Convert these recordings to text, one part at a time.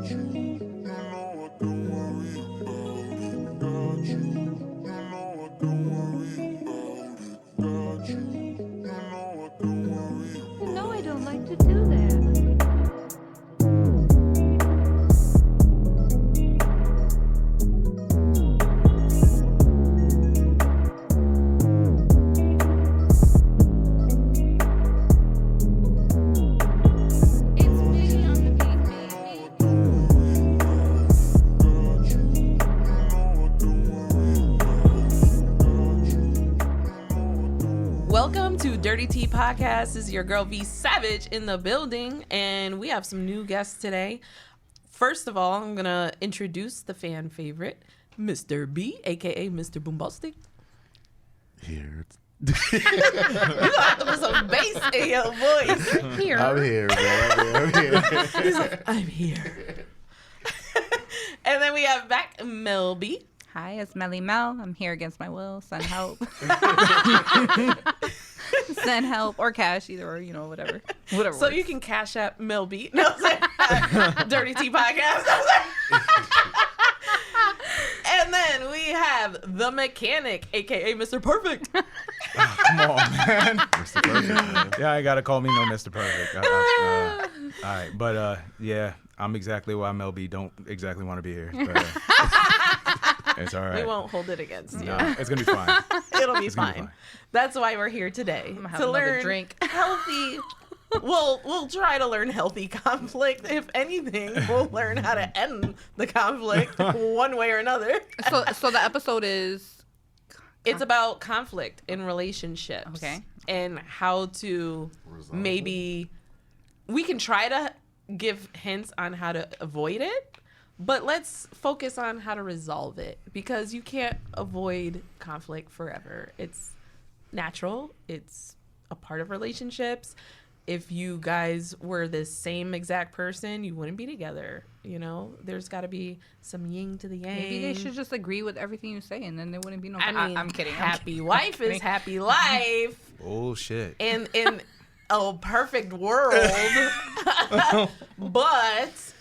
No, I don't like to do that. Welcome to Dirty T Podcast. This is your girl V Savage in the building, and we have some new guests today. First of all, I'm gonna introduce the fan favorite, Mr. B, aka Mr. Bombastic. Here. You gonna have to put some bass in your voice. Here. I'm here, man. I'm here. He's like, I'm here. And then we have back Mel B. Hi, it's Melly Mel. I'm here against my will. Send help. Send help or cash, either or, you know, whatever. Whatever. So works. you can cash out Mel B. No, Dirty T Podcast. And then we have the mechanic, aka Mr. Perfect. Oh, come on, man. Mr. Perfect, man. Yeah, I gotta call me no Mr. Perfect. All right, but yeah, I'm exactly why Mel B don't exactly want to be here. But, it's all right. We won't hold it against you. No, it's gonna be fine. It'll be It's gonna fine. be fine. That's why we're here today. I'm gonna have to another learn drink. healthy. We'll try to learn healthy conflict. If anything, we'll learn how to end the conflict one way or another. So the episode is It's about conflict in relationships. Okay. And how to Resolve maybe we can try to give hints on how to avoid it, but let's focus on how to resolve it, because you can't avoid conflict forever. It's natural. It's a part of relationships. If you guys were the same exact person, you wouldn't be together. You know, there's got to be some yin to the yang. maybe they should just agree with everything you say, and then there wouldn't be no. I mean, I'm kidding. Happy wife is happy life. Bullshit. in a perfect world. But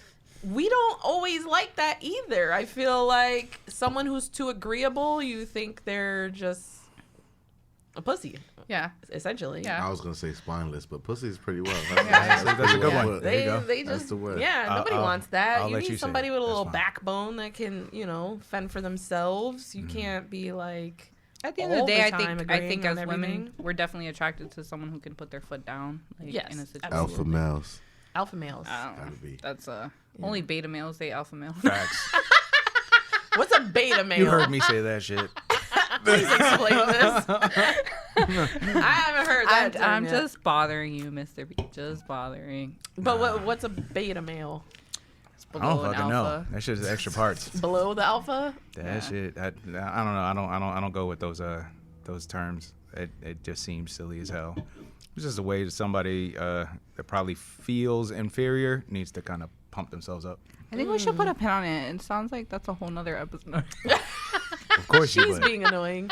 we don't always like that either. I feel like someone who's too agreeable, you think they're just a pussy, Yeah. essentially. Yeah. I was gonna say spineless, but pussy is pretty well. That's a good one. There you go. They That's just, the word. yeah, nobody wants that. I'll You let need you say somebody it. with a That's little fine. backbone that can, fend for themselves. You can't be like, At the end of the all day, the I time think agreeing as on women, everything. we're definitely attracted to someone who can put their foot down. Like, Yes, in a situation. absolutely. Alpha males. alpha males. I don't know. Gotta be. That's only beta males date alpha male. Facts. What's a beta male? You heard me say that shit. Please explain this. I haven't heard that term I'm yet. just bothering you, Mr. B. Just bothering. But what's a beta male? It's I below don't an fucking know. alpha. That shit's extra parts. Below the alpha? That Yeah. shit. I don't know. I don't go with those terms. It just seems silly as hell. It's just a way that somebody that probably feels inferior needs to kind of pump themselves up. I think we should put a pin on it. It sounds like that's a whole nother episode. Of course you She's would. being annoying.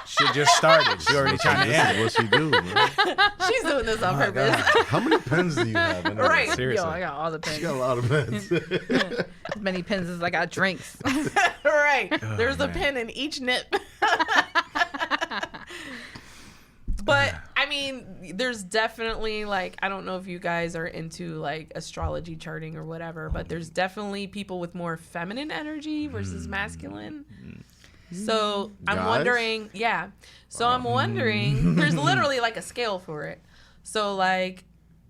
Shit just started. She already trying to end. What she do, man? She's doing this on Oh my purpose. How many pens do you have? Anyway? Right. Seriously. Yo, I got all the She pins. got a lot of pens. As many pins as I got drinks. Right. There's a man. pin in each nip. But I mean, there's definitely like, I don't know if you guys are into like astrology charting or whatever, but there's definitely people with more feminine energy versus masculine. So I'm Guys? wondering, yeah. So I'm wondering, there's literally like a scale for it. So like,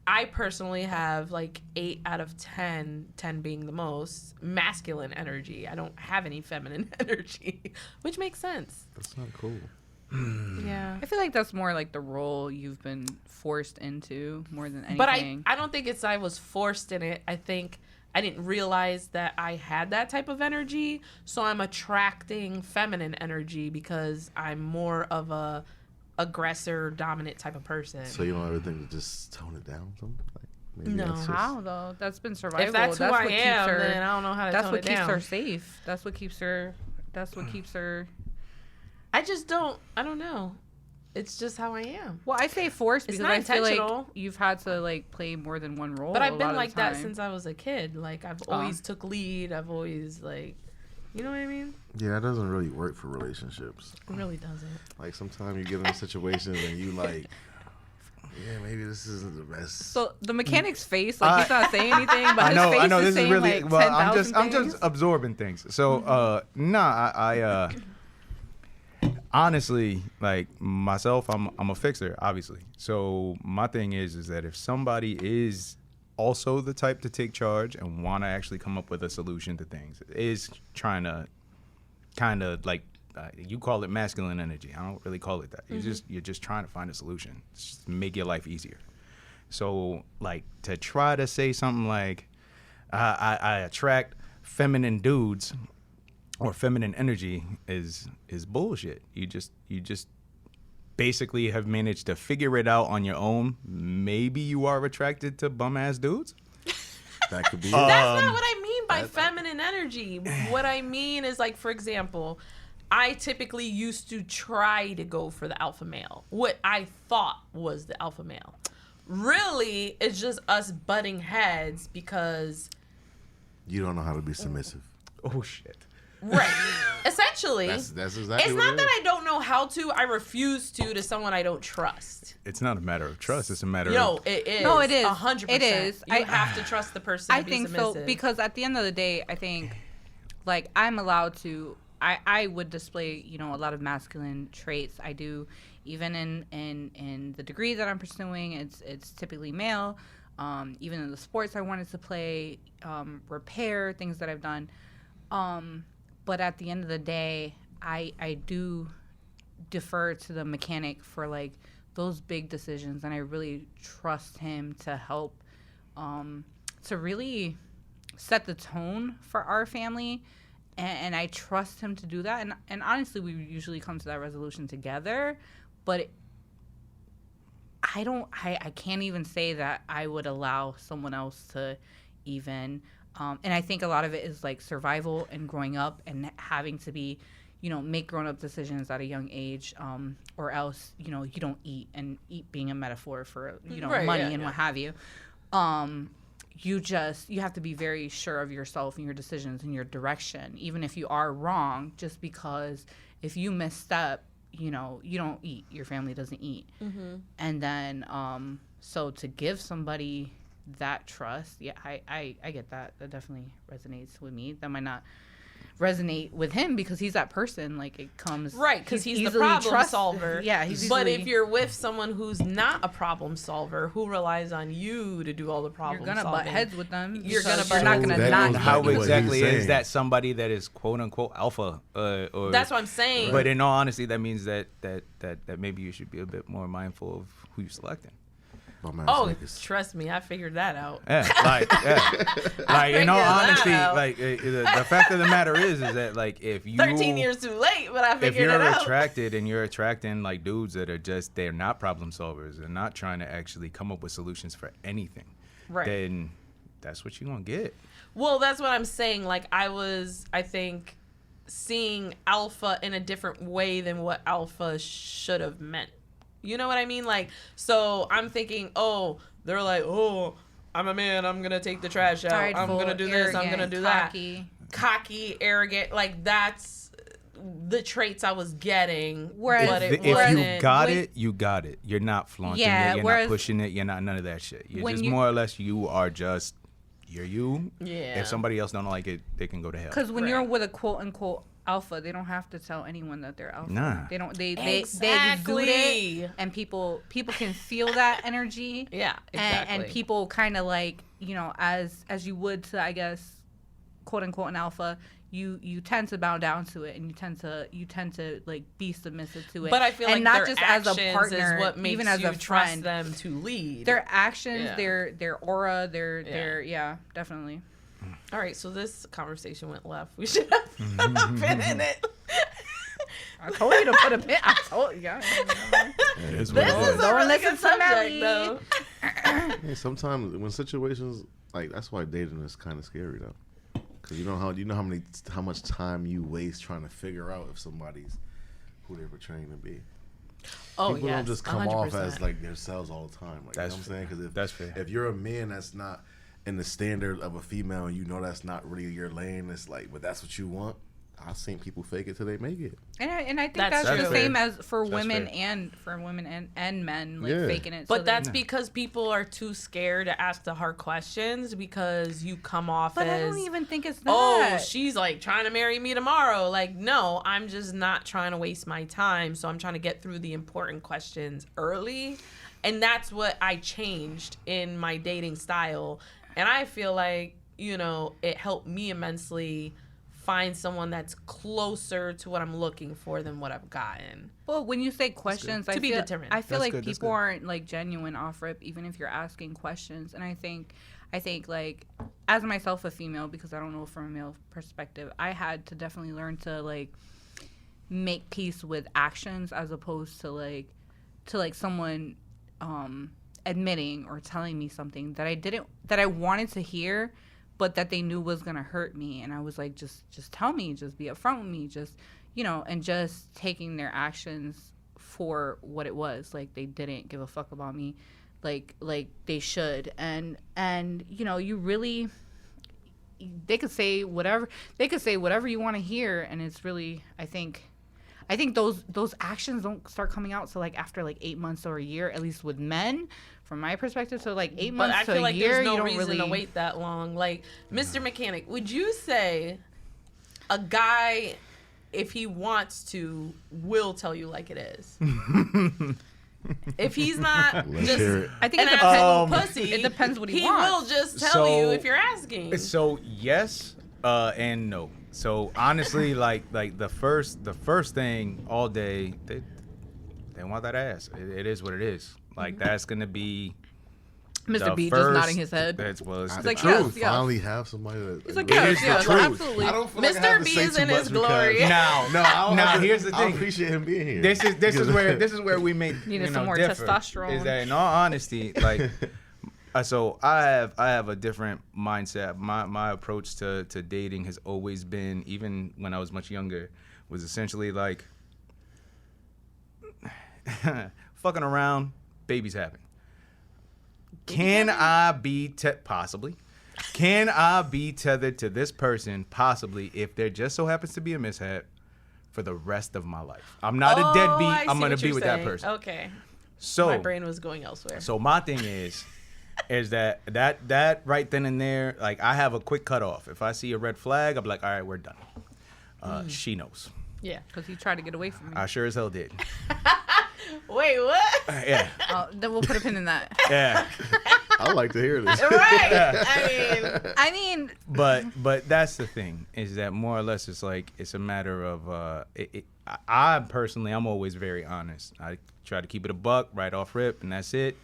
I personally have like 8 out of 10, 10 being the most masculine energy. I don't have any feminine energy, which makes sense. That's not cool. Yeah. I feel like that's more like the role you've been forced into more than anything. But I don't think it's I was forced in it. I think I didn't realize that I had that type of energy. So I'm attracting feminine energy because I'm more of a aggressor, dominant type of person. So you don't ever think to just tone it down? Something like maybe No. that's just- How though? That's been survival. if that's who I what keeps am, her, then I don't know how to that's tone what it keeps down. her safe. That's what keeps her. That's what keeps her. I just don't. I don't know. It's just how I am. Well, I say forced It's because not I feel like intentional. you've had to like play more than one role. But I've a been lot like of the that time. since I was a kid. Like I've always took lead. I've always like, you know what I mean? Yeah, that doesn't really work for relationships. It really doesn't. Like sometimes you get in situations and you like, yeah, maybe this isn't the best. So the mechanic's face, like he's not saying anything, but his face I know. is This saying is really like well. 10,000 I'm things. just absorbing things. So, I honestly, like myself, I'm a fixer, obviously. So my thing is that if somebody is also the type to take charge and want to actually come up with a solution to things, is trying to kind of like. You call it masculine energy. I don't really call it that. You're just trying to find a solution, just make your life easier. So like to try to say something like I attract feminine dudes or feminine energy is bullshit. You just basically have managed to figure it out on your own. Maybe you are attracted to bum ass dudes. That could be. That's not what I mean by feminine energy. What I mean is like, for example, I typically used to try to go for the alpha male. What I thought was the alpha male. Really, it's just us butting heads because You don't know how to be submissive. Oh shit. right. Essentially, That's exactly it's what not it that is. I don't know how to. I refuse to someone I don't trust. It's not a matter of trust. It's a matter No, of it is. No, it is. 100%. It is. You have to trust the person. I to think be submissive. so because at the end of the day, I think like I'm allowed to. I would display, you know, a lot of masculine traits. I do, even in the degree that I'm pursuing. It's typically male. Even in the sports I wanted to play, repair things that I've done. But at the end of the day, I do defer to the mechanic for like those big decisions, and I really trust him to help to really set the tone for our family. And I trust him to do that. And honestly, we usually come to that resolution together. But I can't even say that I would allow someone else to even. And I think a lot of it is like survival and growing up and having to be, you know, make grown-up decisions at a young age, or else, you know, you don't eat, and eat being a metaphor for, you know, Right, money yeah, and yeah. what have you. You have to be very sure of yourself and your decisions and your direction, even if you are wrong, just because if you misstep, you know, you don't eat, your family doesn't eat. And then, so to give somebody that trust, yeah, I get that. That definitely resonates with me. That might not resonate with him because he's that person. Like it comes Right, because he's the easily problem solver. Yeah, he's But easily, if you're with someone who's not a problem solver, who relies on you to do all the you're problem gonna solving, butt heads with them. You're because gonna you're butt not heads gonna with not. them. eat. How What he's exactly is saying. that somebody that is quote unquote alpha? Or That's what I'm saying. But in all honesty, that means that maybe you should be a bit more mindful of who you're selecting. Bum ass Oh, niggas. trust me, I figured that out. Yeah, like in all figured that honesty, out. like the fact of the matter is that like if you 13 years too late, but I if figured you're it out. attracted and you're attracting like dudes that are just they're not problem solvers, they're not trying to actually come up with solutions for anything, Right. then that's what you're gonna get. Well, that's what I'm saying. Like I think, seeing alpha in a different way than what alpha should have meant. You know what I mean? Like, so I'm thinking, oh, they're like, oh, I'm a man, I'm gonna take the trash out. I'm Prideful, gonna do this, I'm gonna arrogant, do cocky. that. Cocky, arrogant, like that's the traits I was getting. Whereas- but it If you wasn't. got when- it, you got it. You're not flaunting Yeah, it. You're whereas- not pushing it. You're not none of that shit. You're when just you- more or less you are just you're you. Yeah. If somebody else don't like it, they can go to hell. Because when you're Right. with a quote unquote alpha, they don't have to tell anyone that they're alpha. Nah. They don't. They Exactly. exude it, and people can feel that energy. Yeah, exactly. And people kind of like, you know, as you would to, I guess, quote unquote an alpha, you tend to bow down to it, and you tend to like be submissive to it. But I feel and like not their just as a actions partner, is what makes even as you a trust friend. them to lead. Their actions, Yeah. their aura, their yeah, definitely. All right, so this conversation went left. We should have been in it. I told you to put a pin. I told you. Yeah. It is what This it is is. a Don't really listen good to subject, Melly. though. Yeah, sometimes when situations like that's why dating is kind of scary though, because you know how much time you waste trying to figure out if somebody's who they're portraying to be. Oh, People yes, don't just come off 100%. as like themselves all the time. Like, That's you know what I'm saying? Because that's fair. if you're a man that's not in the standard of a female, and you know that's not really your lane, it's like, but that's what you want. I've seen people fake it till they make it. And I think That's that's the true. same as for That's women fair. and men, like Yeah. faking it. But so that's that, because people are too scared to ask the hard questions because you come off but as, I don't even think it's that. oh, she's like trying to marry me tomorrow. Like, no, I'm just not trying to waste my time. So I'm trying to get through the important questions early. And that's what I changed in my dating style. And I feel like, you know, it helped me immensely find someone that's closer to what I'm looking for than what I've gotten. Well, when you say questions, To be feel, determined. I feel That's like good, that's people good. aren't like genuine off rip, even if you're asking questions. And I think like as myself a female, because I don't know from a male perspective, I had to definitely learn to like make peace with actions as opposed to like someone admitting or telling me something that I wanted to hear, but that they knew was gonna hurt me. And I was like, just tell me, just be upfront with me, just, you know, and just taking their actions for what it was. Like, they didn't give a fuck about me like they should. And you know, you really, they could say whatever you want to hear, and it's really, I think those actions don't start coming out so like after like 8 months or a year, at least with men, from my perspective. So like 8 But months I to feel a like year, there's you no don't reason really to wait that long. Like, Mr. Mechanic, would you say a guy, if he wants to, will tell you like it is? If he's not Let's just hear it. I think an it absolute depends. pussy, It depends what he will wants. just tell you So- if you're asking. So yes, and no. So honestly, like the first thing all day, they want that ass. It is what it is. Like, that's gonna be Mr. the B just first- nodding his head. That's well, it's I the like, truth. yes. finally have somebody that He's like, agrees yes, the yes, truth. absolutely. I don't feel like I Mr. have to B say is too in much his because- glory. Now, No, I don't now have to- here's the I thing. appreciate him being here. This is Because- where we make Needed you some know, more differ, testosterone. Is that in all honesty, like, so I have a different mindset. My approach to dating has always been, even when I was much younger, was essentially like fucking around, babies happen. Can I be possibly? Can I be tethered to this person possibly if there just so happens to be a mishap for the rest of my life? I'm not a I deadbeat. see I'm gonna what be you're with saying. that person. Okay. So My brain was going elsewhere. so my thing is that right then and there, like, I have a quick cutoff. If I see a red flag, I'm like, all right, we're done. She knows. Yeah. Because he tried to get away from me. I sure as hell did. Wait, what? Yeah, Then we'll put a pin in that. yeah. I like to hear this. Right. I mean, But that's the thing, is that more or less it's like it's a matter of I personally, I'm always very honest. I try to keep it a buck right off rip, and that's it.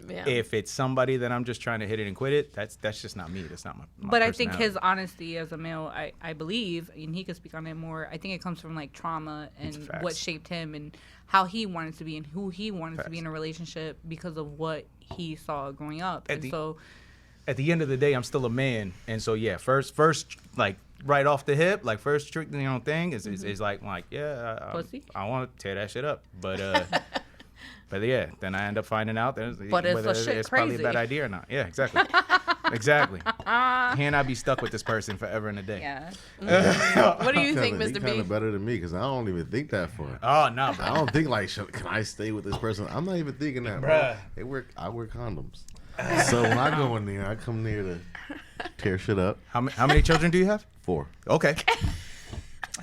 Yeah. If it's somebody that I'm just trying to hit it and quit it, that's just not me. That's not my but I think his personality. honesty as a male, I believe, and he could speak on it more, I think it comes from like trauma and Facts. what shaped him and how he wanted to be and who he wanted to be Facts. in a relationship because of what he saw growing up. At And the- so At the end of the day, I'm still a man, and so yeah, first like right off the hip, like first trick, you know, thing is like yeah, Pussy? I want to tear that shit up, but but yeah, then I end up finding out But it's whether a shit it's probably a bad crazy. idea or not. Yeah, exactly, exactly. Can I be stuck with this person forever and a day? yeah. What do you think, He Mr. kind B? of better than me because I don't even think that far. Oh no, bro. I don't think like, can I stay with this person? I'm not even thinking that, Bruh. bro. I wear condoms. So when I go in there, I come there to tear shit up. How many children do you have? 4. Okay.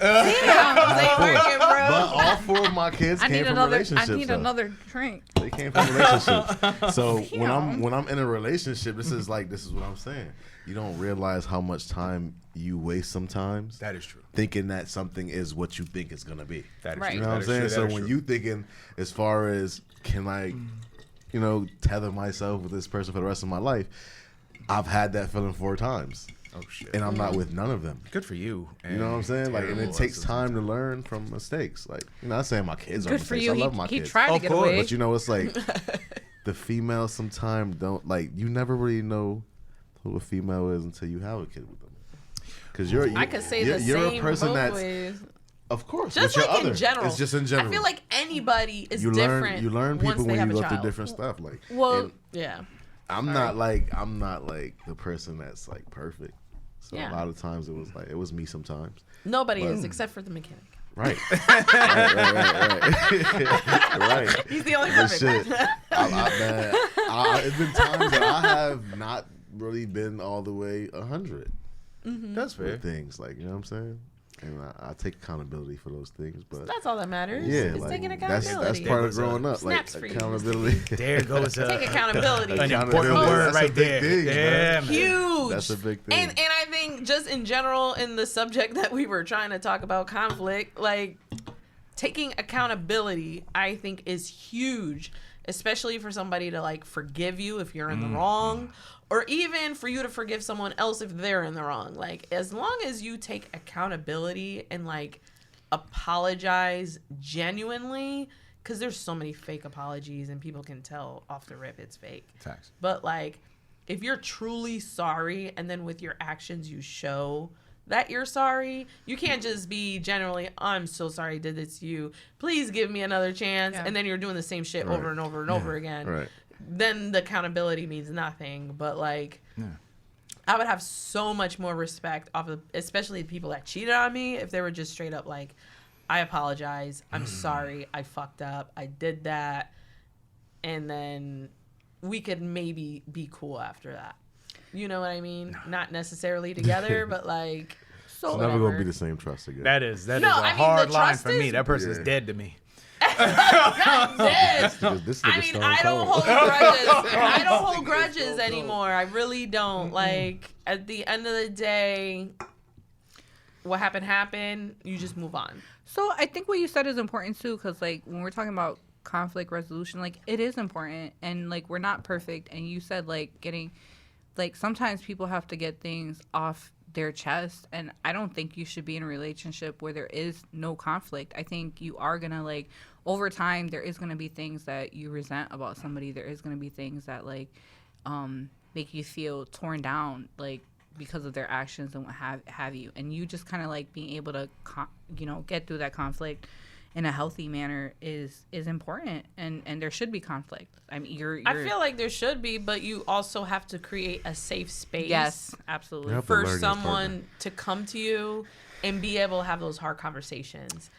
Ain't working, bro. But all 4 of my kids came from relationships. I need though. another drink. They came from relationships. So when I'm in a relationship, this is what I'm saying. You don't realize how much time you waste sometimes That is true. thinking that something is what you think it's gonna be. That is Right. true. You know That what I'm is saying? true. So That is when true. you thinking as far as can I, tether myself with this person for the rest of my life, I've had that feeling 4 times. Oh shit. And I'm not with none of them. Good for you. You know what I'm saying? Like, and it Terrible. takes time to learn from mistakes. Like, not saying my kids are Good for mistakes. you. I love my He kids. tried to Of get course. away. But it's like the females sometimes don't you never really know who a female is until you have a kid with them. Because I could say you're the same a person both that's ways. Of course, Just with your like in other. general. It's just in general. I feel like anybody is you different. You learn once people they when have you a go through child. different stuff. Like, Well, and Yeah. I'm not like the person that's like perfect. So Yeah. a lot of times it was me sometimes. Nobody But- is except for the mechanic. Right. right. He's the only But perfect shit, one. man, it's been times that I have not really been all the way 100. That's fair. With things like, you know what I'm saying? And I take accountability for those things, but That's all that matters. yeah, It's like, taking that's accountability. part of growing up, like Snaps for you, accountability. There goes Take accountability. an important Accountability. word That's a right big there. thing, Yeah, man. Huge. That's a big thing. And I think just in general, in the subject that we were trying to talk about, conflict, like taking accountability, I think is huge, especially for somebody to like forgive you if you're in the wrong, or even for you to forgive someone else if they're in the wrong. Like, as long as you take accountability and like apologize genuinely, because there's so many fake apologies and people can tell off the rip it's fake. Facts. But like, if you're truly sorry and then with your actions you show that you're sorry, you can't just be generally, I'm so sorry I did this to you, please give me another chance, Yeah. and then you're doing the same shit Right. over and over and over again. Right. Then the accountability means nothing. But like, Yeah. I would have so much more respect off of, especially the people that cheated on me, if they were just straight up like, I apologize, I'm sorry, I fucked up, I did that, and then we could maybe be cool after that. You know what I mean? Not necessarily together, but like, It's never whatever. gonna be the same trust again. That is No, a I mean, hard the line trust for me. is- That person's Yeah. dead to me. Dead. This I nigga mean, Stone I don't Cold. hold grudges. I don't hold grudges anymore. I really don't. Like, at the end of the day, what happened. You just move on. So I think what you said is important too, because like when we're talking about conflict resolution, like it is important, and like we're not perfect. And you said like getting, like sometimes people have to get things off their chest, and I don't think you should be in a relationship where there is no conflict. I think you are gonna like over time there is gonna be things that you resent about somebody. There is gonna be things that like make you feel torn down, like because of their actions and what have you, and you just kind of like being able to get through that conflict in a healthy manner is important, and there should be conflict. I mean, you're I feel like there should be, but you also have to create a safe space. yes, absolutely. Yep. For learn your partner. someone to come to you and be able to have those hard conversations.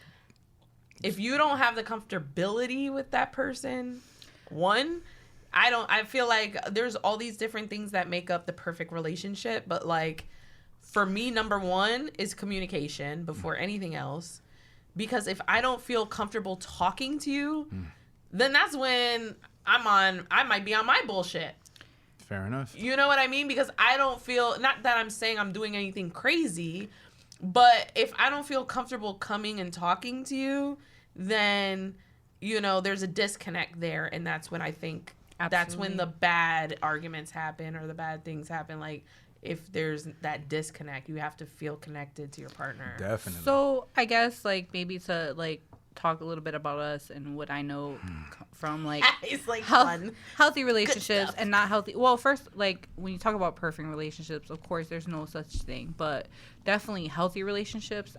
If you don't have the comfortability with that person, I feel like there's all these different things that make up the perfect relationship, but like for me, number one is communication before anything else. Because if I don't feel comfortable talking to you, then that's when I might be on my bullshit. Fair enough. You know what I mean? Because I don't feel, not that I'm saying I'm doing anything crazy, but if I don't feel comfortable coming and talking to you, then, there's a disconnect there. And that's when I think that's when the bad arguments happen or the bad things happen. Like, if there's that disconnect, you have to feel connected to your partner. Definitely. So I guess like maybe to like talk a little bit about us and what I know from like It's like healthy fun. relationships stuff. and not healthy. Well, first, like when you talk about perfect relationships, of course, there's no such thing, but definitely healthy relationships,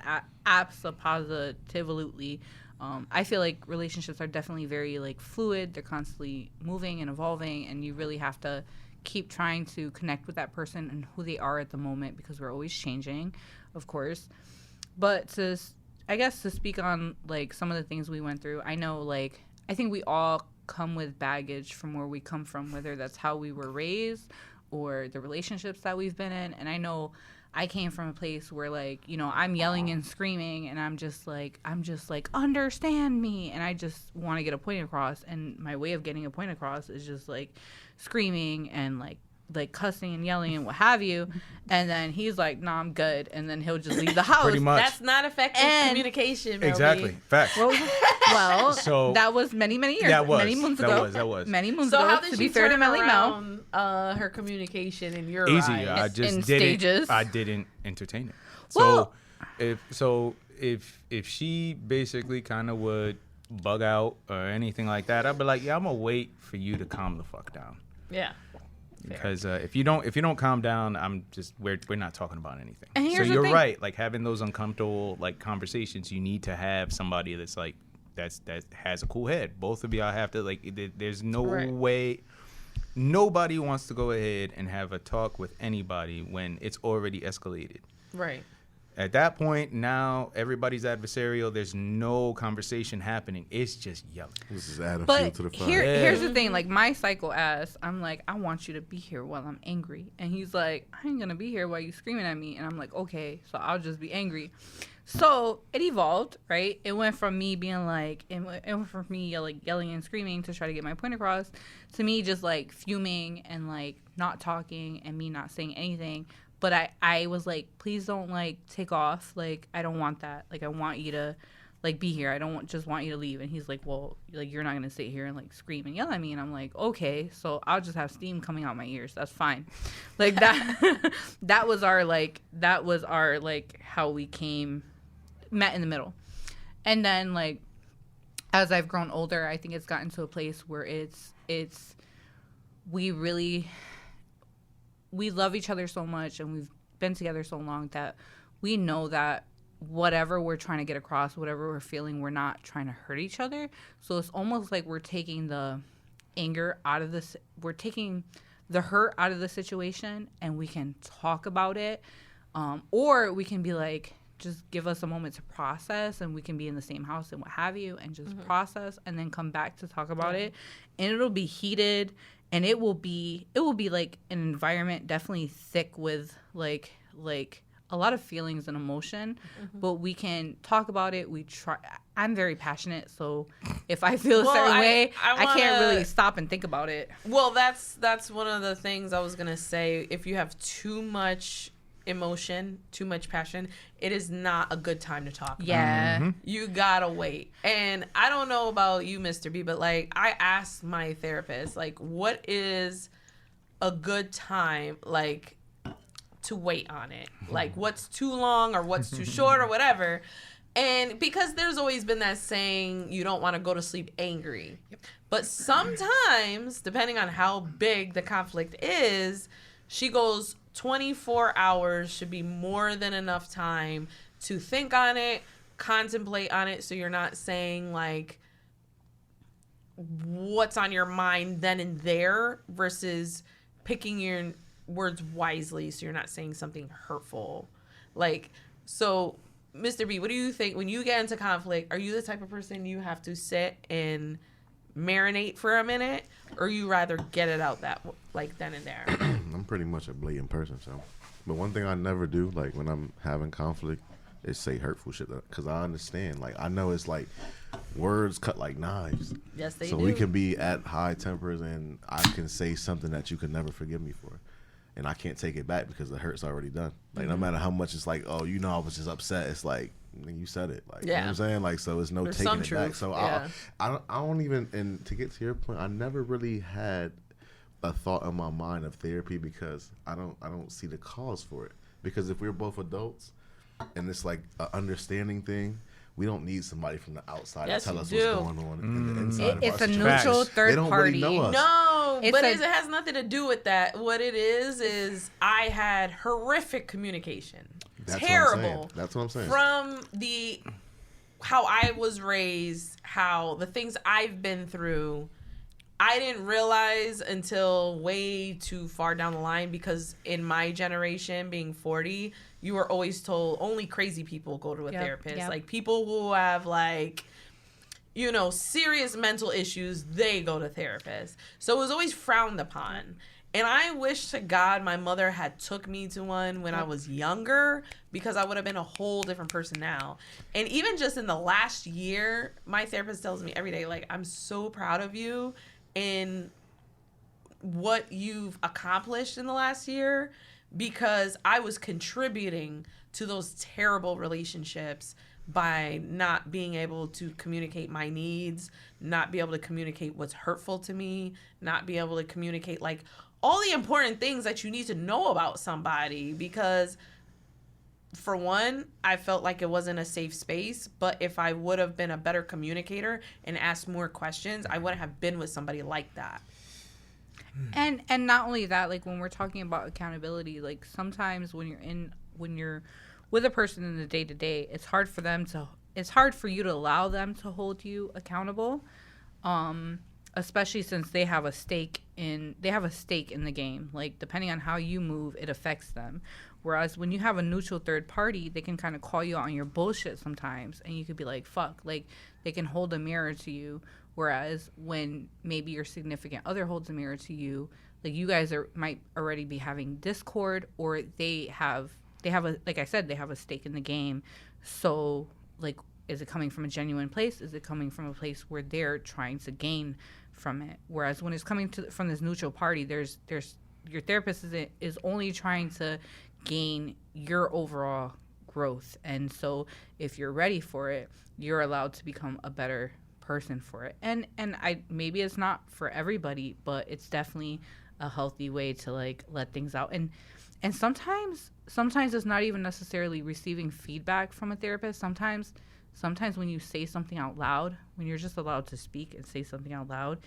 absolutely. I feel like relationships are definitely very like fluid. They're constantly moving and evolving, and you really have to keep trying to connect with that person and who they are at the moment, because we're always changing, of course. But to speak on like some of the things we went through, I know like I think we all come with baggage from where we come from, whether that's how we were raised or the relationships that we've been in. And I know I came from a place where like, I'm yelling and screaming and I'm just like, understand me. And I just want to get a point across. And my way of getting a point across is just like screaming and like cussing and yelling and what have you. And then he's like, nah, I'm good. And then he'll just leave the house. Pretty much. That's not effective And- communication, Melby. Exactly. Facts. Well, So- that was many years. That was. Many moons That ago. was. That was. Many moons So ago. how did To she be fair to turn Melly Mel. around her communication in your Easy. eyes? I just in didn't. stages. I didn't entertain it. Well- If she basically kind of would bug out or anything like that, I'd be like, yeah, I'm gonna wait for you to calm the fuck down. Yeah. Because if you don't calm down, we're not talking about anything. And So here's the you're thing. right. Like having those uncomfortable like conversations, you need to have somebody that's like that has a cool head. Both of y'all have to like. There's no Right. way. Nobody wants to go ahead and have a talk with anybody when it's already escalated. Right. At that point, now everybody's adversarial. There's no conversation happening. It's just yelling. This is adding fuel But to the fire. here's the thing, like my psycho ass, I'm like, I want you to be here while I'm angry. And he's like, I ain't gonna be here while you screaming at me. And I'm like, okay, so I'll just be angry. So it evolved, right? It went from me being like, it went from me yelling and screaming to try to get my point across to me just like fuming and like not talking and me not saying anything. But I was like, please don't like take off. Like, I don't want that. Like, I want you to like be here. I don't just want you to leave. And he's like, well, like you're not gonna sit here and like scream and yell at me. And I'm like, okay, so I'll just have steam coming out my ears. That's fine. Like that. that was our how we met in the middle. And then like as I've grown older, I think it's gotten to a place where we love each other so much and we've been together so long that we know that whatever we're trying to get across, whatever we're feeling, we're not trying to hurt each other. So it's almost like we're taking the anger out of this, we're taking the hurt out of the situation and we can talk about it. Or we can be like, just give us a moment to process and we can be in the same house and what have you and just process and then come back to talk about it. And it'll be heated. And it will be like an environment definitely thick with like a lot of feelings and emotion, but we can talk about it. I'm very passionate, so if I feel a certain way, I can't really stop and think about it. Well, that's one of the things I was gonna say. If you have too much emotion, too much passion, it is not a good time to talk about. Yeah. You gotta wait. And I don't know about you, Mr. B, but like I asked my therapist, like, what is a good time like to wait on it? Like what's too long or what's too short or whatever. And because there's always been that saying, you don't want to go to sleep angry. But sometimes, depending on how big the conflict is, she goes 24 hours should be more than enough time to think on it, contemplate on it, so you're not saying like what's on your mind then and there versus picking your words wisely so you're not saying something hurtful. Like, so Mr. B, what do you think when you get into conflict? Are you the type of person you have to sit and marinate for a minute, or you rather get it out that like then and there? I'm pretty much a blatant person, so. But one thing I never do, like when I'm having conflict, is say hurtful shit. Because I understand, like I know it's like words cut like knives. Yes, they so do. we can be at high tempers, and I can say something that you can never forgive me for, and I can't take it back because the hurt's already done. Like no matter how much it's like, oh, you know, I was just upset. It's like, you said it. Like, you know what I'm saying? Like, so it's no There's taking some it back. truth, So yeah. I don't even, and to get to your point, I never really had a thought in my mind of therapy because I don't see the cause for it. Because if we're both adults and it's like an understanding thing, we don't need somebody from the outside Yes, to tell us you do. what's going on in the inside of It's our a situation. neutral Facts. third They don't party. really know us. No, It's but a- it has nothing to do with that. What it is I had horrific communication. That's what I'm Terrible. saying. That's what I'm saying. From how I was raised, how the things I've been through, I didn't realize until way too far down the line, because in my generation, being 40, you were always told only crazy people go to a therapist. yep. Like people who have like, you know, serious mental issues, they go to therapists. So it was always frowned upon. And I wish to God my mother had took me to one when I was younger, because I would have been a whole different person now. And even just in the last year, my therapist tells me every day, like, I'm so proud of you in what you've accomplished in the last year, because I was contributing to those terrible relationships by not being able to communicate my needs, not be able to communicate what's hurtful to me, not be able to communicate like all the important things that you need to know about somebody. Because for one, I felt like it wasn't a safe space, but if I would have been a better communicator and asked more questions, I wouldn't have been with somebody like that. And not only that, like when we're talking about accountability, like sometimes when you're with a person in the day to day, it's hard for you to allow them to hold you accountable, especially since they have a stake in the game. Like depending on how you move, it affects them. Whereas when you have a neutral third party, they can kind of call you out on your bullshit sometimes, and you could be like, fuck, like they can hold a mirror to you. Whereas when maybe your significant other holds a mirror to you, like you guys might already be having discord, or they have like I said, they have a stake in the game. So like, is it coming from a genuine place? Is it coming from a place where they're trying to gain from it? Whereas when it's coming from this neutral party, there's your therapist is only trying to gain your overall growth. And so if you're ready for it, you're allowed to become a better person for it. And maybe it's not for everybody, but it's definitely a healthy way to like let things out. And sometimes it's not even necessarily receiving feedback from a therapist. Sometimes when you say something out loud, when you're just allowed to speak and say something out loud,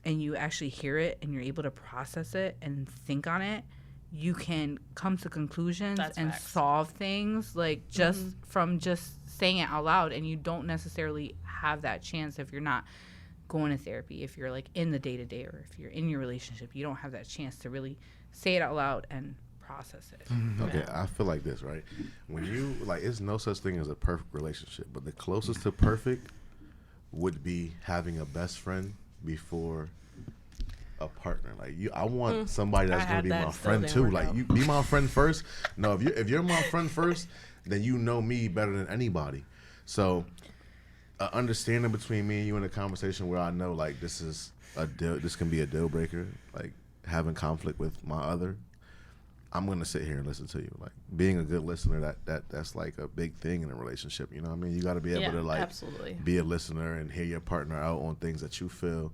and you actually hear it and you're able to process it and think on it, you can come to conclusions and solve things like just from just saying it out loud. And you don't necessarily have that chance if you're not going to therapy. If you're like in the day-to-day, or if you're in your relationship, you don't have that chance to really say it out loud and process it. Okay, I feel like this, right? When you like, it's no such thing as a perfect relationship, but the closest to perfect would be having a best friend before a partner. Like I want somebody that's gonna be my friend too. Like you be my friend first. No, if you're my friend first, then you know me better than anybody. So understanding between me and you in a conversation where I know like this can be a deal breaker. Like having conflict with my other, I'm gonna sit here and listen to you. Like being a good listener, that's like a big thing in a relationship. You know what I mean? You got to be able to like be a listener and hear your partner out on things that you feel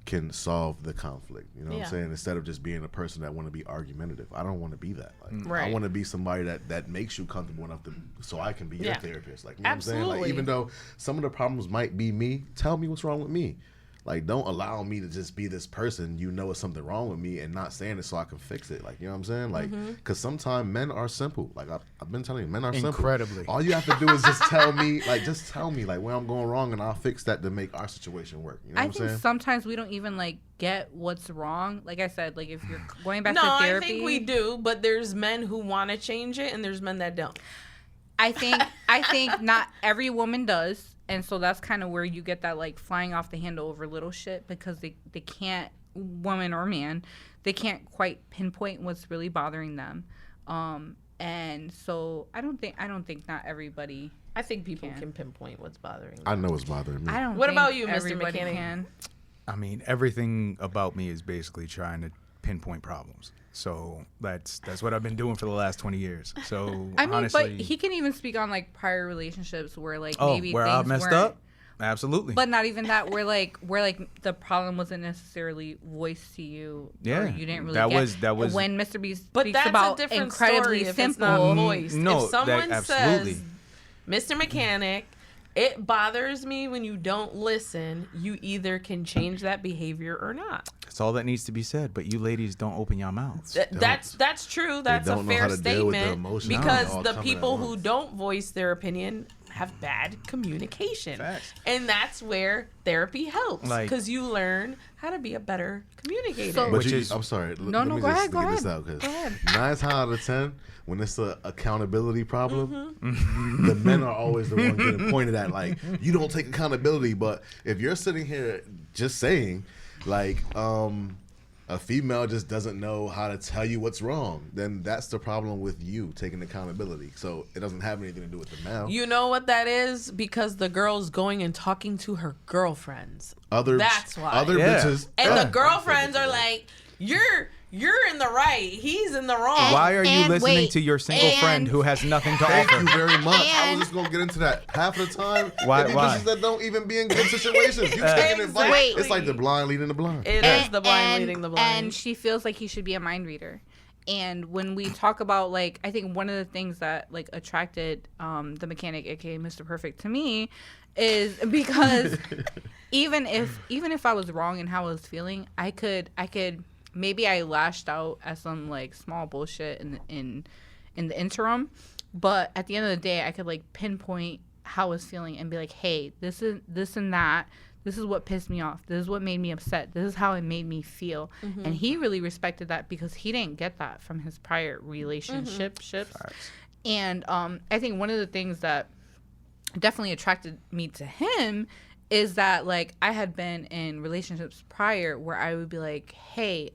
can solve the conflict. You know what I'm saying? Instead of just being a person that want to be argumentative. I don't want to be that. Like, I want to be somebody that makes you comfortable enough so I can be your therapist. Like, you know what I'm saying? Like, even though some of the problems might be me, tell me what's wrong with me. Like, don't allow me to just be this person you know is something wrong with me and not saying it so I can fix it. Like, you know what I'm saying? Like, because sometimes men are simple. Like, I've been telling you, men are incredibly simple. All you have to do is just tell me, like, where I'm going wrong, and I'll fix that to make our situation work. You know what I'm saying? I think sometimes we don't even, like, get what's wrong. Like I said, like, if you're going back to therapy. No, I think we do, but there's men who want to change it, and there's men that don't. I think not every woman does. And so that's kind of where you get that, like, flying off the handle over little shit, because they can't, woman or man, they can't quite pinpoint what's really bothering them. And so I don't think not everybody. I think people can pinpoint what's bothering them. I know what's bothering me. What about you, Mr. Mechanic? I mean, everything about me is basically trying to pinpoint problems. So that's what I've been doing for the last 20 years. So I mean, honestly, but he can even speak on like prior relationships where like maybe where things I messed weren't, up. Absolutely. But not even that. Where the problem wasn't necessarily voiced to you. Yeah, or you didn't really. That was when Mr. B speaks but that's about a different incredibly story if simple. It's not voiced. No, if someone absolutely. says, "Mr. Mechanic, it bothers me when you don't listen," you either can change that behavior or not. That's all that needs to be said. But you ladies don't open your mouths. That's true. That's a fair statement. Because the people who don't voice their opinion have bad communication. Facts. And that's where therapy helps, because you learn how to be a better communicator. So, I'm sorry. Let me go ahead. this out, because 9 times out of 10, when it's an accountability problem, the men are always the one getting pointed at, like, you don't take accountability. But if you're sitting here just saying, like, a female just doesn't know how to tell you what's wrong, then that's the problem with you taking accountability. So it doesn't have anything to do with the male. You know what that is? Because the girl's going and talking to her girlfriends. That's why. Other bitches. And the girlfriends are like, You're in the right. He's in the wrong. Why are you listening to your single friend who has nothing to offer? Thank you very much. I was just going to get into that. Half of the time, why? Bitches that don't even be in good situations. You taking advice. It's like the blind leading the blind. It is the blind leading the blind. And she feels like he should be a mind reader. And when we talk about, like, I think one of the things that, like, attracted the mechanic, aka Mr. Perfect, to me is because even if I was wrong in how I was feeling, I could maybe I lashed out at some like small bullshit in the interim, but at the end of the day, I could like pinpoint how I was feeling and be like, hey, this and that. This is what pissed me off. This is what made me upset. This is how it made me feel. Mm-hmm. And he really respected that because he didn't get that from his prior relationships. And I think one of the things that definitely attracted me to him is that like I had been in relationships prior where I would be like, hey,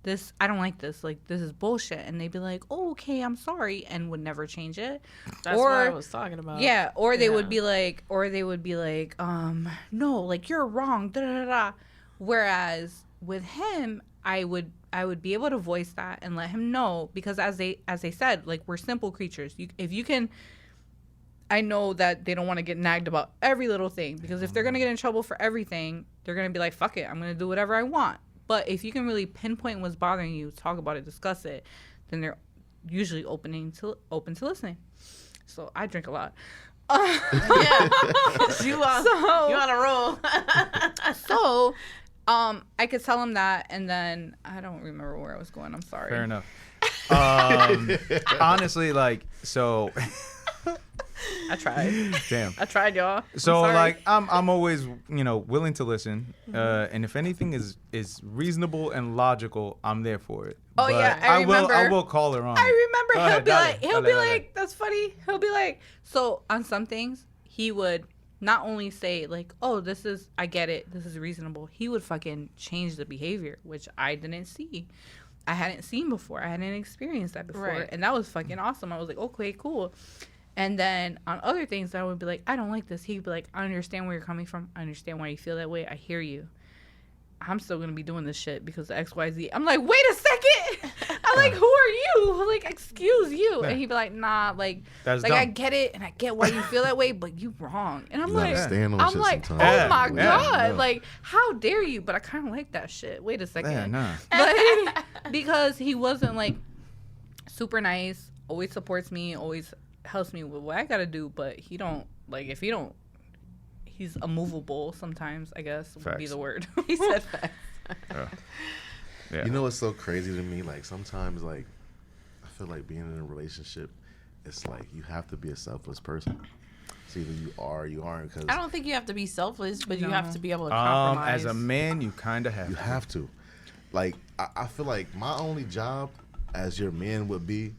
this, I don't like this. Like, this is bullshit. And they'd be like, oh, okay, I'm sorry. And would never change it. That's what I was talking about. Yeah. Or they would be like, no, like, you're wrong. Da, da, da, da. Whereas with him, I would be able to voice that and let him know, because as they said, like, we're simple creatures. If you can, I know that they don't want to get nagged about every little thing, because if they're going to get in trouble for everything, they're going to be like, fuck it, I'm going to do whatever I want. But if you can really pinpoint what's bothering you, talk about it, discuss it, then they're usually open to listening. So I drink a lot. Yeah. you on a roll. So I could tell him that, and then I don't remember where I was going. I'm sorry. Fair enough. Honestly, like, so I tried. damn. I tried, y'all. So I'm sorry. like I'm always, willing to listen, and if anything is reasonable and logical, I'm there for it. Oh, But yeah, I remember. I will call her on. I it. remember Go he'll ahead, be dale, like, dale. that's funny. He'll be like, so on some things, he would not only say like, oh, I get it, this is reasonable. He would fucking change the behavior, which I didn't see. I hadn't seen before. I hadn't experienced that before. Right. And that was fucking awesome. I was like, okay, cool. And then on other things, I would be like, I don't like this. He'd be like, I understand where you're coming from. I understand why you feel that way. I hear you. I'm still going to be doing this shit because of XYZ. I'm like, wait a second. I'm like, who are you? Like, excuse you. And he'd be like, nah, like That's I dumb. get it. And I get why you feel that way, but you wrong. And I'm You like, gotta stand on I'm shit like, sometimes. oh Yeah, my yeah, God. no. Like, how dare you? But I kind of like that shit. Wait a second. Yeah, nah. But because he wasn't like super nice, always supports me, always helps me with what I gotta do, but he don't, like, if he don't, he's immovable sometimes, I guess would be Facts. the word. He said facts. Yeah. You know what's so crazy to me? Like sometimes, like I feel like being in a relationship, it's like you have to be a selfless person. It's either you are or you aren't. Because I don't think you have to be selfless, but you No. have to be able to compromise. As a man, you kind of have. you to. have to. Like I feel like my only job as your man would be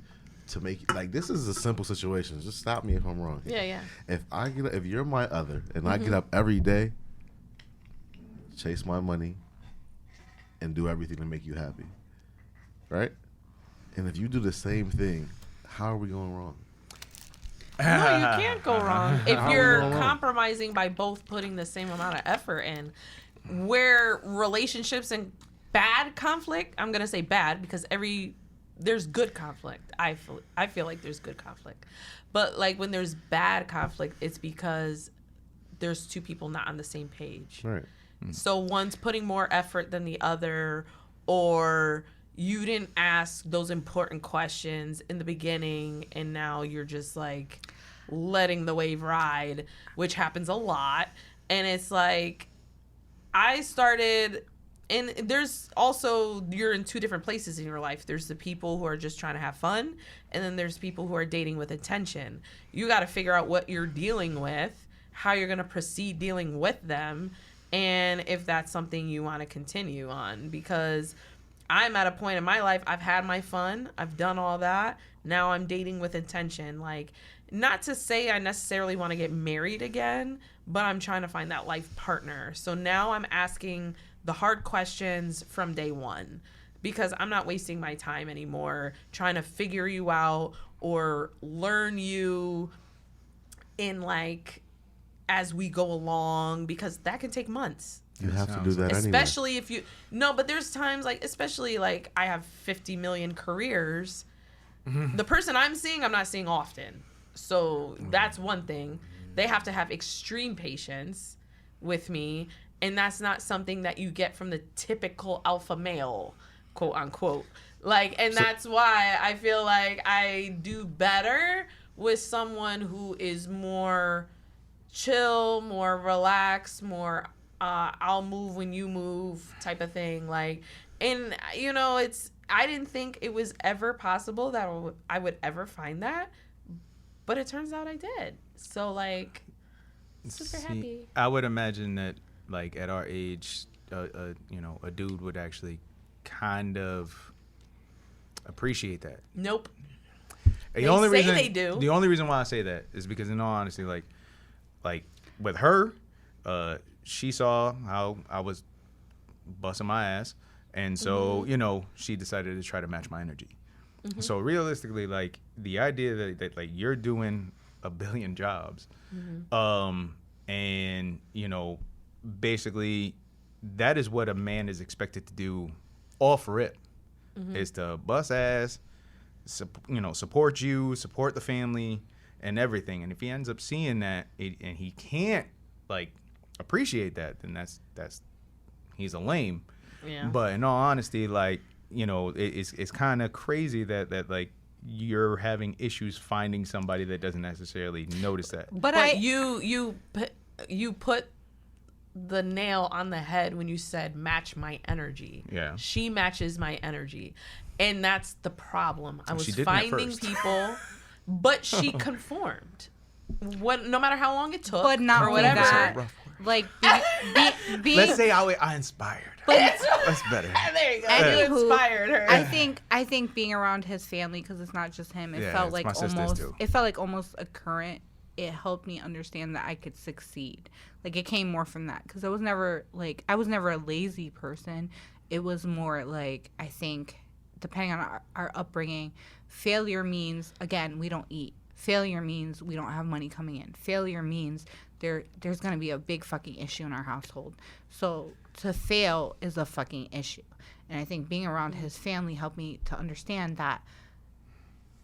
to make, like, this is a simple situation. Just stop me if I'm wrong. Yeah. If you're my other and I get up every day, chase my money, and do everything to make you happy, right? And if you do the same thing, how are we going wrong? No, you can't go wrong if How are we you're going wrong? compromising by both putting the same amount of effort in. Where relationships and bad conflict, I'm gonna say bad because there's good conflict. I feel like there's good conflict, but like when there's bad conflict, it's because there's two people not on the same page. Right. So one's putting more effort than the other, or you didn't ask those important questions in the beginning and now you're just like letting the wave ride, which happens a lot. And it's like and there's also, you're in two different places in your life. There's the people who are just trying to have fun, and then there's people who are dating with intention. You got to figure out what you're dealing with, how you're going to proceed dealing with them, and if that's something you want to continue on. Because I'm at a point in my life, I've had my fun, I've done all that. Now I'm dating with intention. Like, not to say I necessarily want to get married again, but I'm trying to find that life partner. So now I'm asking the hard questions from day one, because I'm not wasting my time anymore trying to figure you out or learn you in like as we go along, because that can take months. You have to do that anyway. Especially if you but there's times like, especially like I have 50 million careers. The person I'm seeing, I'm not seeing often. So that's one thing. They have to have extreme patience with me, and that's not something that you get from the typical alpha male, quote unquote. Like, and that's why I feel like I do better with someone who is more chill, more relaxed, more I'll move when you move type of thing. Like, And I didn't think it was ever possible that I would ever find that, but it turns out I did. So like, super happy. I would imagine that like at our age, a dude would actually kind of appreciate that. Nope. The only reason they do. The only reason why I say that is because, in all honesty, like with her, she saw how I was busting my ass, and so she decided to try to match my energy. So realistically, like the idea that like you're doing a billion jobs, and basically that is what a man is expected to do, all for it, is to bust ass. Support you, support the family, and everything. And if he ends up seeing that and he can't like appreciate that, then that's he's a lame. Yeah. But in all honesty, like it's kind of crazy that like you're having issues finding somebody that doesn't necessarily notice that. But you put the nail on the head when you said match my energy. Yeah. She matches my energy. And that's the problem. I was finding people, but she conformed. No matter how long it took, but not or whatever. That, like, let's say I inspired her. But that's better. There you go. You inspired her. I think being around his family, because it's not just him. It felt like almost a current. It helped me understand that I could succeed. Like it came more from that, because I was never a lazy person. It was more like, I think, depending on our upbringing, failure means, again, we don't eat. Failure means we don't have money coming in. Failure means there's going to be a big fucking issue in our household. So to fail is a fucking issue. And I think being around his family helped me to understand that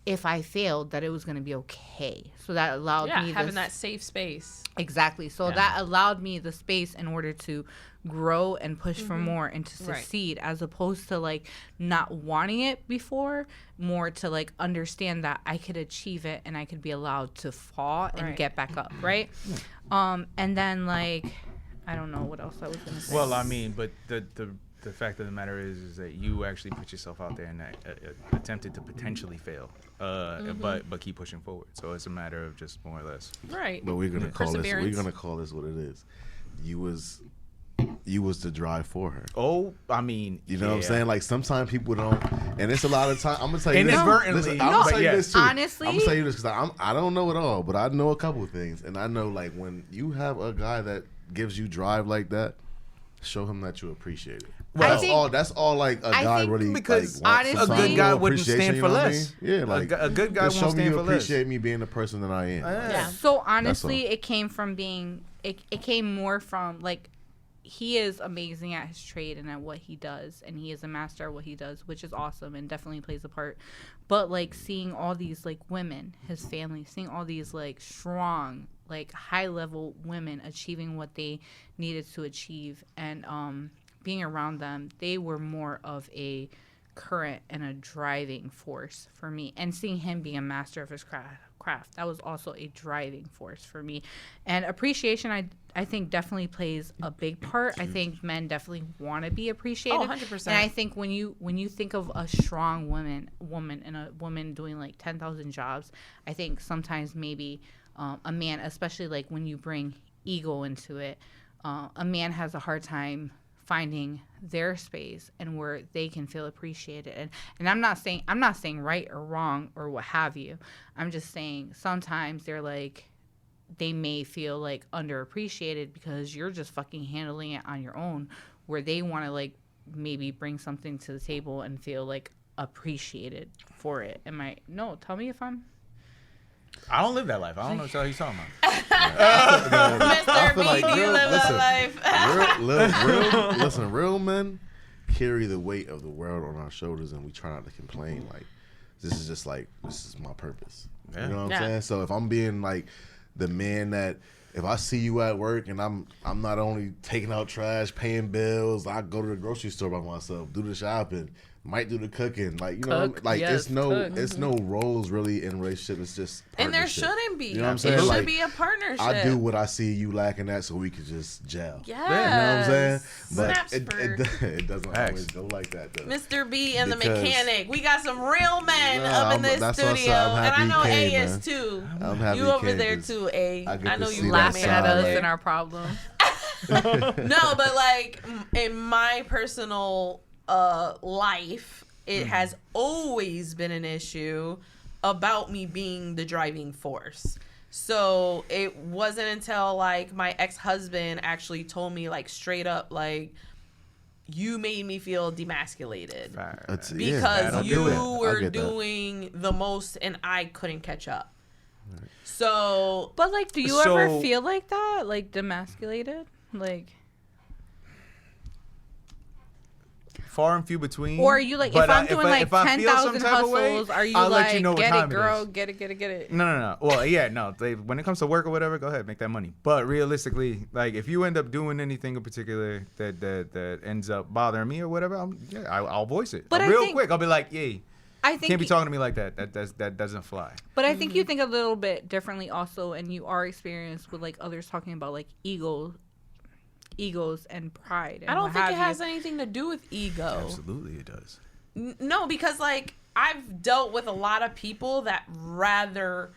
if I failed, that it was going to be okay. So that allowed me having that safe space. Exactly. So that allowed me the space in order to grow and push for more and to succeed, as opposed to like not wanting it before, more to like understand that I could achieve it and I could be allowed to fall and get back up, right? And then like, I don't know what else I was going to say. Well, I mean, but the fact of the matter is that you actually put yourself out there and attempted to potentially fail, but keep pushing forward. So it's a matter of just more or less. Right. But we're gonna call this. We're gonna call this what it is. You was the drive for her. Oh, I mean, you know what I'm saying? Like sometimes people don't, and it's a lot of time. I'm gonna tell you inadvertently. This. I'm gonna tell you this too. Honestly, I'm gonna tell you this because I don't know it all, but I know a couple of things, and I know like when you have a guy that gives you drive like that, show him that you appreciate it. Well, that's all like a guy really, because like, honestly, a good guy wouldn't stand for less. I mean? Yeah, like a good guy won't stand for less. Show me you appreciate me being the person that I am. Yeah. So honestly, it came from being. It came more from like, he is amazing at his trade and at what he does, and he is a master at what he does, which is awesome and definitely plays a part. But like seeing all these like women, his family, seeing all these like strong, like high level women achieving what they needed to achieve, and being around them, they were more of a current and a driving force for me. And seeing him being a master of his craft, that was also a driving force for me. And appreciation, I think definitely plays a big part. I think men definitely want to be appreciated. 100%. And I think when you think of a strong woman and a woman doing like 10,000 jobs, I think sometimes maybe a man, especially like when you bring ego into it, a man has a hard time finding their space and where they can feel appreciated. And I'm not saying right or wrong or what have you. I'm just saying sometimes they may feel like underappreciated because you're just fucking handling it on your own, where they want to like maybe bring something to the table and feel like appreciated for it. Tell me if I'm... I don't live that life. I don't know what he's talking about. Mr. B, do you live that life? Listen, real men carry the weight of the world on our shoulders, and we try not to complain. Like, this is my purpose. Yeah. You know what I'm saying? So if I'm being like the man that, if I see you at work and I'm not only taking out trash, paying bills, I go to the grocery store by myself, do the shopping, might do the cooking. Like, you know, Cook, like yes, cook. it's no roles really in a relationship. It's just And there partnership. shouldn't be. You know what I'm saying? It should Like, be a partnership. I do what I see you lacking at, so we can just gel. Yes. You know what I'm saying? But Snapspur. it doesn't Facts. always go like that, though. Mr. B and the Because- mechanic. We got some real men Nah, up in this that's what I said. studio. I'm and I happy know he A came, is man. too. I'm happy You he over came, there 'cause too, A. I get I know to you see that laughing Laughing at side. us Like- and our problems. No, but like in my personal life, it has always been an issue about me being the driving force. So it wasn't until like my ex-husband actually told me like straight up like, you made me feel demasculated That's- yeah, because I you get that. I were get that. doing the most and I couldn't catch up. So But like, do you So- ever feel like that, like demasculated, like? Far and few between. Or are you like, But if I'm doing like if I feel some 10,000 type of way, hustles, are you I'll like, let you know what get time it, girl, is. get it? No. Well, yeah, no. When it comes to work or whatever, go ahead, make that money. But realistically, like if you end up doing anything in particular that ends up bothering me or whatever, I'll voice it. But I real think- quick, I'll be like, "Yay, I think can't be talking to me like that. That doesn't fly." But I think you think a little bit differently also, and you are experienced with like others talking about like egos and pride. And I don't what think have it has you. anything to do with ego. Absolutely, it does. No, because like I've dealt with a lot of people that rather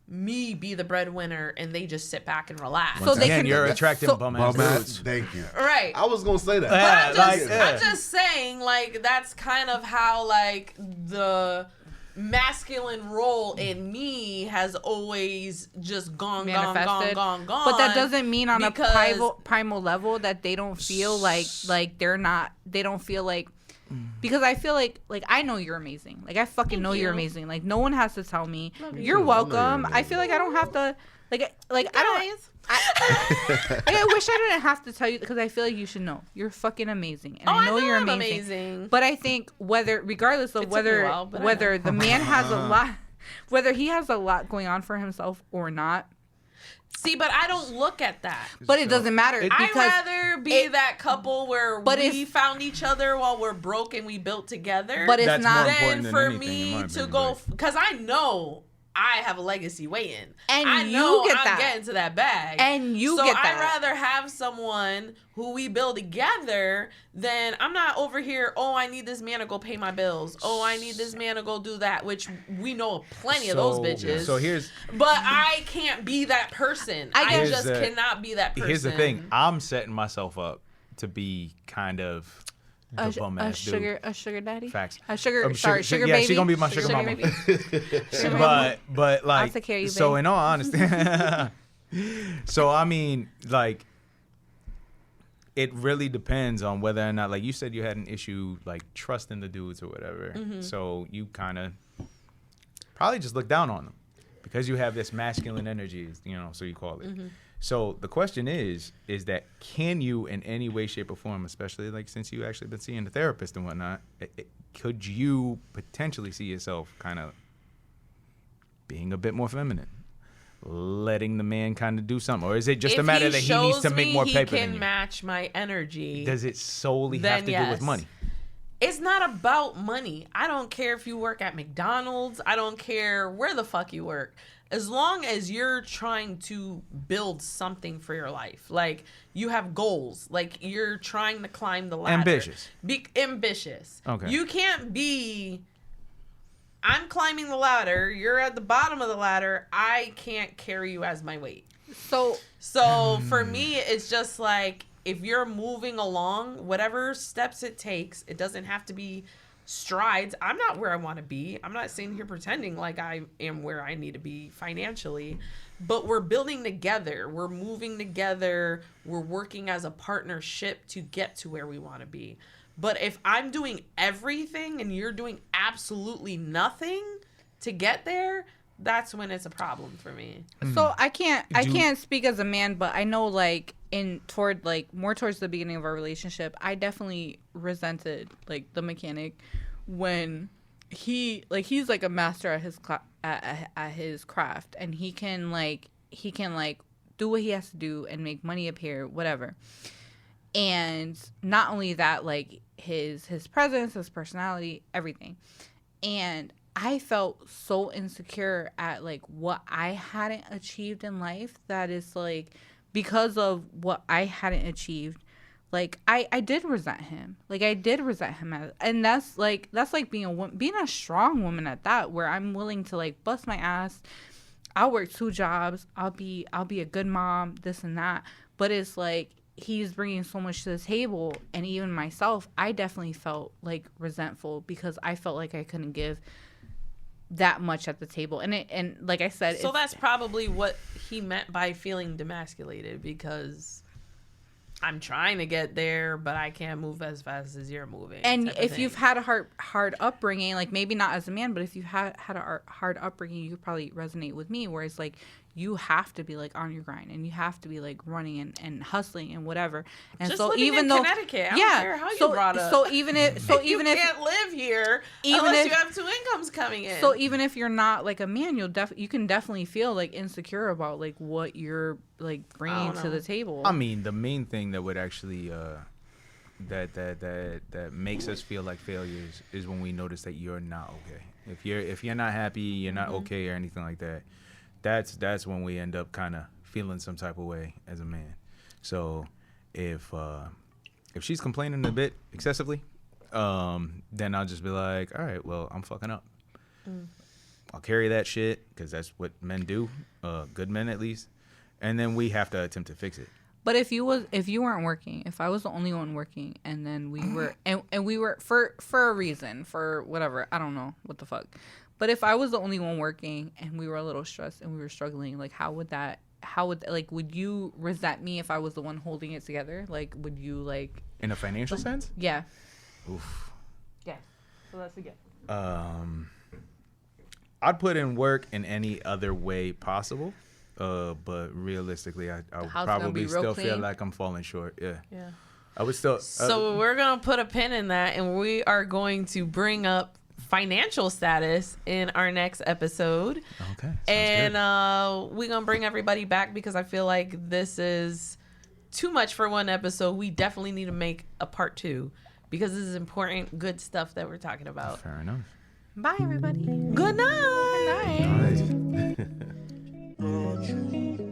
me be the breadwinner and they just sit back and relax. So Once they again, can- you're attracting so- bum Bum ass ass. dudes. Thank you. Right. I was gonna say that. But Yeah, I'm just saying, like, that's kind of how, like, the masculine role in me has always just gone. But that doesn't mean on because- a primal level that they don't feel like they don't feel like, because I feel like I know you're amazing. Like I fucking Thank know you're you. amazing. Like no one has to tell me. Love you You're too. welcome. I know you're I feel like I don't have to like I don't. Guys. I wish I didn't have to tell you because I feel like you should know. You're fucking amazing, and Oh, I know you're I'm amazing. But I think regardless of It took me a while, but I whether know. the man has a lot, whether he has a lot going on for himself or not, See, but I don't look at that. but it doesn't matter It- I'd because rather be that couple where But we it's- found each other while we're broke and we built together. but it's That's not. more than important than for anything, in me my to opinion, go, like- because I know I have a legacy waiting. And I you know get I'm that. getting to that bag. And you so get I'd that. rather have someone who we build together than I'm not over here, oh, I need this man to go pay my bills. Oh, I need this man to go do that, which we know plenty of those bitches. So here's But I can't be that person. I guess- just Here's the- cannot be that person. here's the thing. I'm setting myself up to be kind of the bum a ass sugar daddy. Facts. A sugar Sugar baby. Yeah, she gonna be my sugar mama. baby. Sugar but baby. like take care of you, so babe. in all honesty so I mean like it really depends on whether or not, like you said, you had an issue like trusting the dudes or whatever. So you kind of probably just look down on them because you have this masculine energy, so you call it. So the question is that can you in any way, shape, or form, especially like since you actually been seeing the therapist and whatnot, could you potentially see yourself kind of being a bit more feminine, letting the man kind of do something, or is it just a matter that he needs to make more paper He than can you? match my energy. Does it solely Then have to do yes. with money? It's not about money. I don't care if you work at McDonald's. I don't care where the fuck you work. As long as you're trying to build something for your life. Like, you have goals. Like, you're trying to climb the ladder. Ambitious. Be ambitious. Okay. You can't be, I'm climbing the ladder. You're at the bottom of the ladder. I can't carry you as my weight. So for me, it's just like, if you're moving along, whatever steps it takes, it doesn't have to be strides. I'm not where I want to be. I'm not sitting here pretending like I am where I need to be financially, but we're building together. We're moving together. We're working as a partnership to get to where we want to be. But if I'm doing everything and you're doing absolutely nothing to get there, that's when it's a problem for me. So I can't speak as a man, but I know like more towards the beginning of our relationship, I definitely resented like the mechanic when he's like a master at his at his craft, and he can do what he has to do and make money appear, whatever. And not only that, like his presence, his personality, everything. And I felt so insecure at like what I hadn't achieved in life, that is like, because of what I hadn't achieved, like I did resent him. Like I did resent him, and that's like being a strong woman at that, where I'm willing to like bust my ass. I'll work 2 jobs. I'll be a good mom, this and that. But it's like he's bringing so much to the table, and even myself, I definitely felt like resentful because I felt like I couldn't give that much at the table. And like I said, so that's probably what he meant by feeling demasculated, because I'm trying to get there, but I can't move as fast as you're moving. And if you've had a hard upbringing, like maybe not as a man, but if you had a hard upbringing, you could probably resonate with me, where it's like you have to be like on your grind, and you have to be like running and hustling and whatever. And just so living even in though Connecticut, I yeah, don't care how you brought up. so even if you can't live here even unless if you have 2 incomes coming in. So even if you're not like a man, you can definitely feel like insecure about like what you're like bringing to the table. I mean, the main thing that would actually that makes us feel like failures is when we notice that you're not okay. If you're not happy, you're not okay or anything like that. That's when we end up kind of feeling some type of way as a man. So if she's complaining a bit excessively, then I'll just be like, all right, well, I'm fucking up. I'll carry that shit, because that's what men do, good men at least, and then we have to attempt to fix it. But if you weren't working, if I was the only one working, and then we were and we were for a reason, for whatever, I don't know what the fuck. But if I was the only one working and we were a little stressed and we were struggling, like would you resent me if I was the one holding it together? Like, would you like In a financial sense? Yeah. Oof. Yeah. So that's a yes. I'd put in work in any other way possible, but realistically, I would probably still feel like I'm falling short. Yeah. I would still. So we're gonna put a pin in that, and we are going to bring up financial status in our next episode. Okay. And we're gonna bring everybody back, because I feel like this is too much for one episode. We definitely need to make a part 2, because this is important, good stuff that we're talking about. Fair enough. Bye, everybody. Good night. Good night. Nice.